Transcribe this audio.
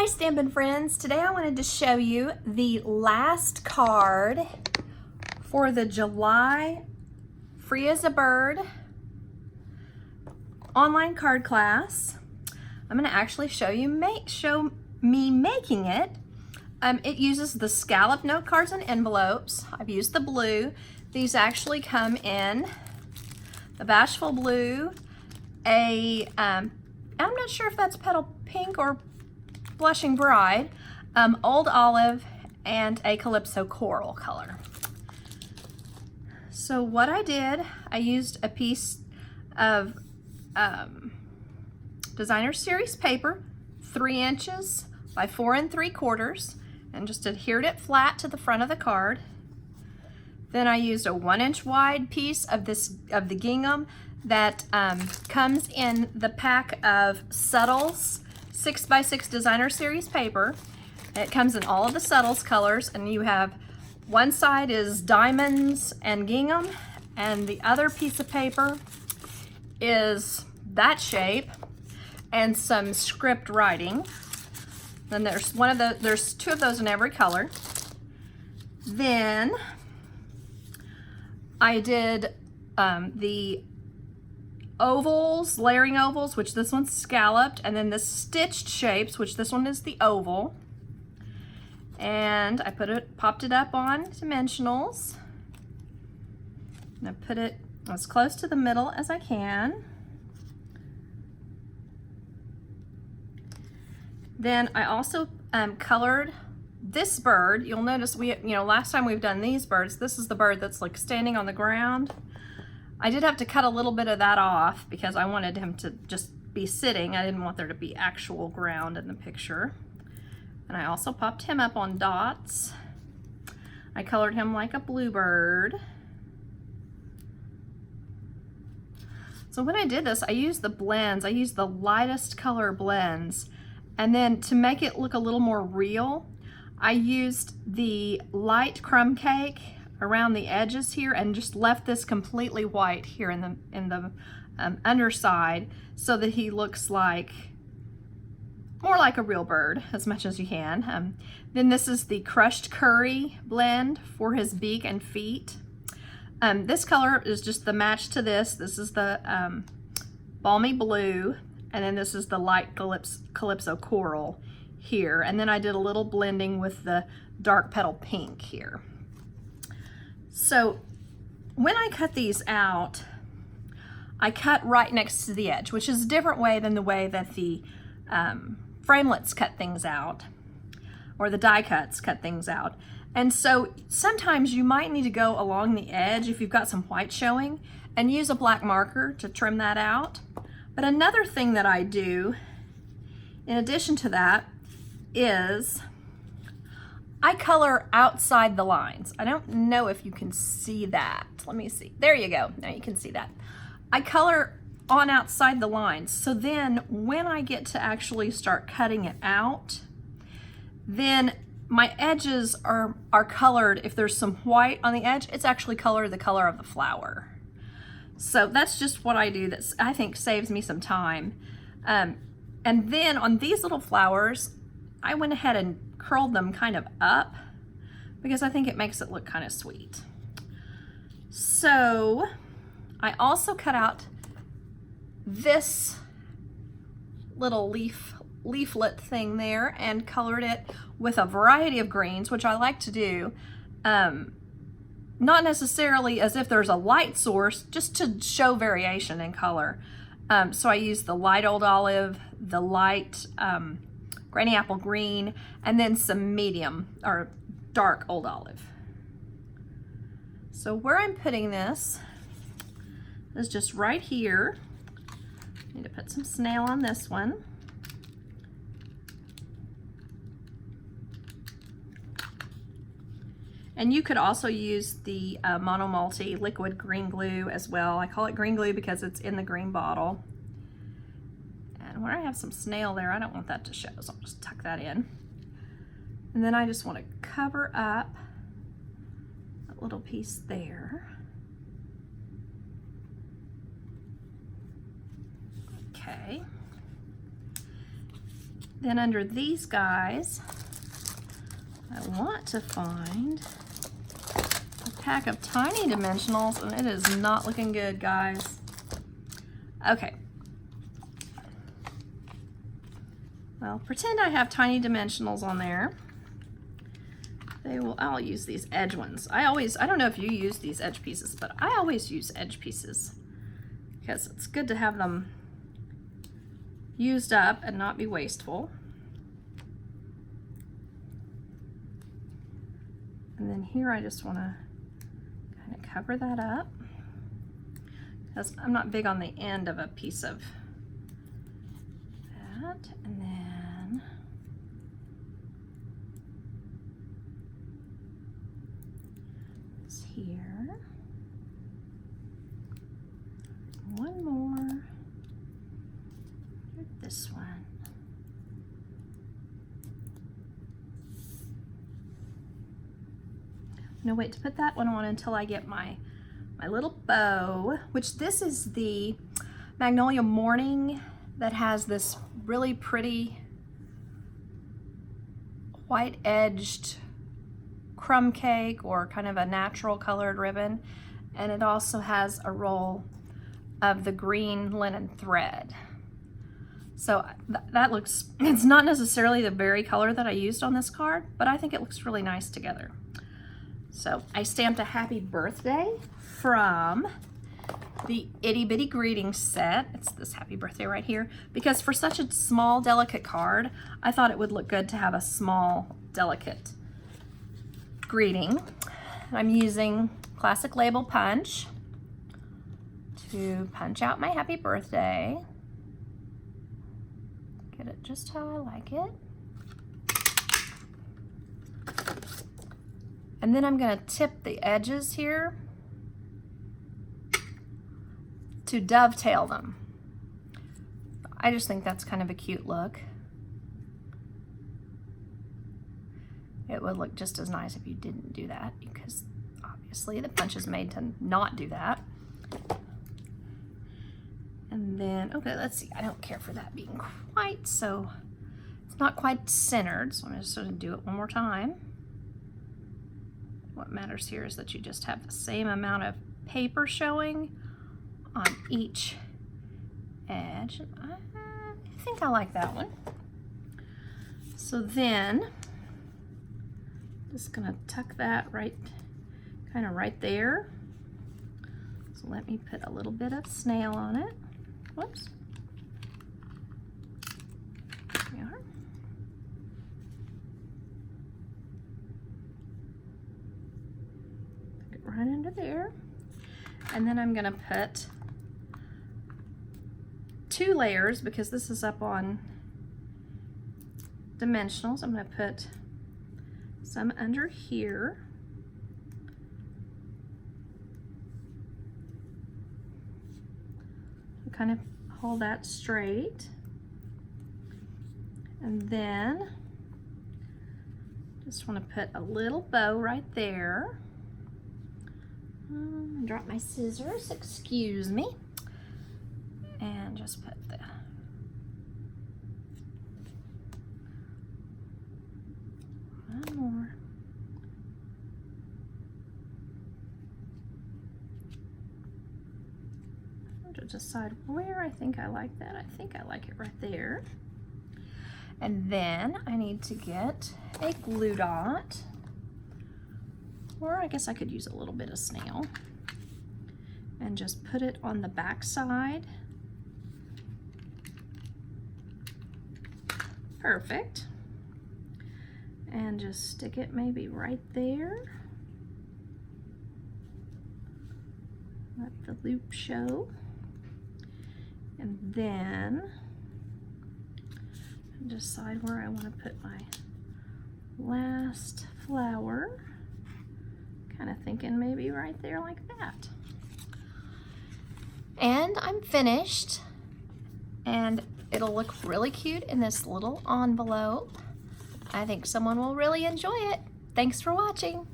Hi Stampin' friends, today I wanted to show you the last card for the July Free as a Bird online card class. I'm going to actually show me making it. It uses the scallop note cards and envelopes. I've used the blue. These actually come in the Bashful Blue, I'm not sure if that's Petal Pink or Blushing Bride, Old Olive, and a Calypso Coral color. So what I did, I used a piece of Designer Series paper, 3 inches by 4 3/4, and just adhered it flat to the front of the card. Then I used a 1-inch wide piece of the gingham that comes in the pack of Subtles 6x6 Designer Series paper. It comes in all of the Subtles colors, and you have one side is diamonds and gingham, and the other piece of paper is that shape and some script writing. Then there's 2 of those in every color. Then I did the ovals, layering ovals, which this one's scalloped, and then the stitched shapes, which this one is the oval. And I popped it up on dimensionals. And I put it as close to the middle as I can. Then I also colored this bird. You'll notice last time we've done these birds, this is the bird that's like standing on the ground. I did have to cut a little bit of that off because I wanted him to just be sitting. I didn't want there to be actual ground in the picture. And I also popped him up on dots. I colored him like a bluebird. So when I did this, I used the blends. I used the lightest color blends. And then to make it look a little more real, I used the light crumb cake around the edges here and just left this completely white here in the underside, so that he looks like more like a real bird as much as you can. Then this is the crushed curry blend for his beak and feet. This color is just the match to this. This is the Balmy Blue, and then this is the light Calypso Coral here. And then I did a little blending with the dark Petal Pink here. So when I cut these out, I cut right next to the edge, which is a different way than the way that the framelits cut things out, or the die cuts cut things out. And so sometimes you might need to go along the edge if you've got some white showing and use a black marker to trim that out. But another thing that I do in addition to that is I color outside the lines. I don't know if you can see that. Let me see. There you go. Now you can see that. I color on outside the lines. So then when I get to actually start cutting it out, then my edges are colored. If there's some white on the edge, it's actually colored the color of the flower. So that's just what I do that I think saves me some time. And then on these little flowers, I went ahead and curled them kind of up because I think it makes it look kind of sweet. So I also cut out this little leaflet thing there and colored it with a variety of greens, which I like to do. Not necessarily as if there's a light source, just to show variation in color. So I used the light Old Olive, the light Granny Apple Green, and then some medium or dark Old Olive. So where I'm putting this is just right here. I need to put some snail on this one. And you could also use the Mono Multi liquid green glue as well. I call it green glue because it's in the green bottle. And where I have some snail there, I don't want that to show, so I'll just tuck that in. And then I just want to cover up that little piece there. Okay. Then under these guys, I want to find a pack of tiny dimensionals, and it is not looking good, guys. Okay. Well, pretend I have tiny dimensionals on there. I'll use these edge ones. I don't know if you use these edge pieces, but I always use edge pieces because it's good to have them used up and not be wasteful. And then here I just want to kind of cover that up because I'm not big on the end of a piece of that. And then here, one more, this one. No, wait to put that one on until I get my little bow, which this is the Magnolia Morning that has this really pretty white edged crumb cake or kind of a natural colored ribbon, and it also has a roll of the green linen thread. So that looks, it's not necessarily the berry color that I used on this card, but I think it looks really nice together. So I stamped a happy birthday from the Itty Bitty Greetings set. It's this happy birthday right here, because for such a small, delicate card, I thought it would look good to have a small, delicate greeting. I'm using classic label punch to punch out my happy birthday. Get it just how I like it. And then I'm going to tip the edges here to dovetail them. I just think that's kind of a cute look. It would look just as nice if you didn't do that, because obviously the punch is made to not do that. And then, okay, let's see, I don't care for that being quite so, it's not quite centered, so I'm just going to do it one more time. What matters here is that you just have the same amount of paper showing on each edge. I think I like that one. So then, just gonna tuck that right, kind of right there. So let me put a little bit of snail on it. Whoops. There we are. Put it right under there. And then I'm gonna put 2 layers, because this is up on dimensionals. I'm gonna put some under here. Kind of hold that straight. And then just want to put a little bow right there. Drop my scissors, excuse me. And just put the one more. To decide where I think I like that. I think I like it right there. And then I need to get a glue dot, or I guess I could use a little bit of snail, and just put it on the back side. Perfect. And just stick it maybe right there. Let the loop show. And then decide where I want to put my last flower. Kind of thinking maybe right there like that. And I'm finished. And it'll look really cute in this little envelope. I think someone will really enjoy it. Thanks for watching.